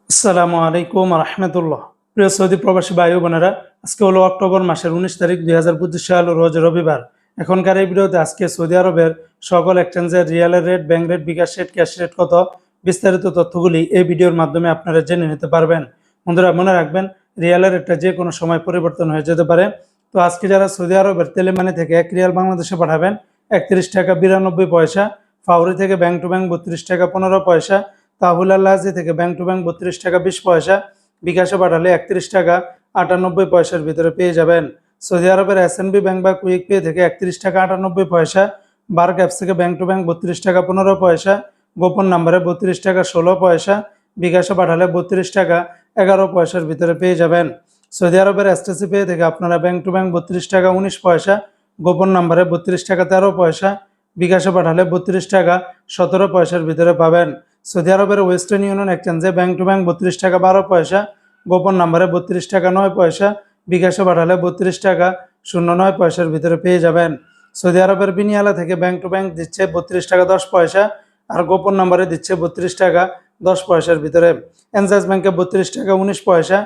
আসসালামু আলাইকুম রহমতুল্লাহ। প্রিয় সৌদি প্রবাসী ভাই ও বোনেরা, আজকে হলো অক্টোবর মাসের 19 তারিখ 2025 সাল, রোজ রবিবার। এখনকার এই ভিডিওতে আজকে সৌদি আরবের সকল এক্সচেঞ্জের রিয়ালের রেট, ব্যাংক রেট, বিকাশ রেট, ক্যাশ রেট কত, বিস্তারিত তথ্যগুলি এই ভিডিওর মাধ্যমে আপনারা জেনে নিতে পারবেন। বন্ধুরা, মনে রাখবেন রিয়ালের রেটটা যে কোনো সময় পরিবর্তন হয়ে যেতে পারে। তো আজকে যারা সৌদি আরবের তেলেমানি থেকে 1 রিয়াল বাংলাদেশে পাঠাবেন 31 টাকা 92 পয়সা, ফাউরি থেকে ব্যাংক টু ব্যাংক 32 টাকা 15 পয়সা, তাহুল আল্লাহজি থেকে ব্যাংক টু ব্যাংক 32 টাকা 20 পয়সা, বিকাশে পাঠালে 31 টাকা 98 পয়সার ভিতরে পেয়ে যাবেন। সৌদি আরবের এসএনবি ব্যাংক বা কুইক পে থেকে 31 টাকা 98 পয়সা, বার্ক অ্যাপস থেকে ব্যাংক টু ব্যাংক 32 টাকা 15 পয়সা, গোপন নাম্বারে 32 টাকা 16 পয়সা, বিকাশে পাঠালে 32 টাকা 11 পয়সার ভিতরে পেয়ে যাবেন। সৌদি আরবের এসটিসি পে থেকে আপনারা ব্যাংক টু ব্যাংক 32 টাকা 19 পয়সা, গোপন নাম্বারে 32 টাকা 13 পয়সা, বিকাশে পাঠালে 32 টাকা 17 পয়সার ভিতরে পাবেন। সৌদি আরবের ওয়েস্টার্ন ইউনিয়ন এক্সচেঞ্জে ব্যাংক টু ব্যাংক 32 টাকা 12 পয়সা, গোপন নাম্বারে 32 টাকা 9 পয়সা, বিকাশে পাঠালে 32 টাকা 09 পয়সার ভিতরে পেয়ে যাবেন। সৌদি আরবের বিনিয়ালা থেকে ব্যাংক টু ব্যাংক দিচ্ছে 32 টাকা 10 পয়সা, আর গোপন নাম্বারে দিচ্ছে 32 টাকা 10 পয়সার ভিতরে। এনজাস ব্যাংকে 32 টাকা 19 পয়সা,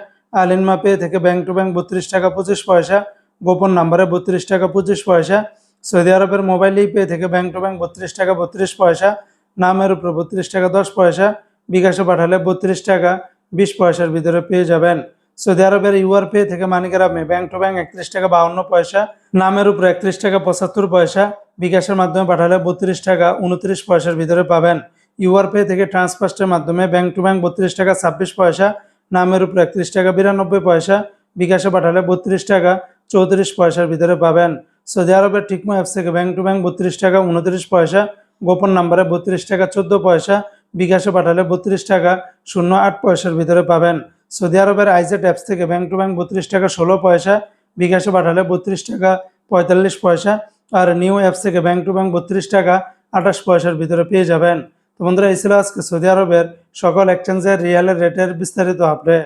আলিনমা পে থেকে ব্যাংক টু ব্যাংক 32 টাকা 25 পয়সা, গোপন নাম্বারে 32 টাকা 25 পয়সা। সৌদি আরবের মোবাইল পে থেকে ব্যাংক টু ব্যাংক 32 টাকা 32 পয়সা, নামের উপর 32 টাকা 10 পয়সা, বিকাশে পাঠালে 32 টাকা 20 পয়সার ভিতরে পেয়ে যাবেন। সৌদি আরবের ইউআর পে থেকে মানিগ্রামে ব্যাংক টু ব্যাংক 31 টাকা 52 পয়সা, নামের উপর 31 টাকা 75 পয়সা, বিকাশের মাধ্যমে পাঠালে 32 টাকা 29 পয়সার ভিতরে পাবেন। ইউআর পে থেকে ট্রান্সফার্স্টের মাধ্যমে ব্যাংক টু ব্যাংক 32 টাকা 26 পয়সা, নামের উপর 31 টাকা 92 পয়সা, বিকাশে পাঠালে 32 টাকা 34 পয়সার ভিতরে পাবেন। সৌদি আরবের টিকমো অ্যাপস থেকে ব্যাংক টু ব্যাংক 32 টাকা 29 পয়সা, গোপন নাম্বারে 32 টাকা 14 পয়সা, বিকাশে পাঠালে 32 টাকা 08 পয়সার ভিতরে পাবেন। সৌদি আরবের আইজেট অ্যাপস থেকে ব্যাংক টু ব্যাংক 32 টাকা 16 পয়সা, বিকাশে পাঠালে 32 টাকা 45 পয়সা, আর নিউ অ্যাপস থেকে ব্যাংক টু ব্যাংক 32 টাকা 28 পয়সার ভিতরে পেয়ে যাবেন। তো বন্ধুরা, এই ছিল আজকে সৌদি আরবের সকল এক্সচেঞ্জের রিয়ালের রেটের বিস্তারিত আপডেট।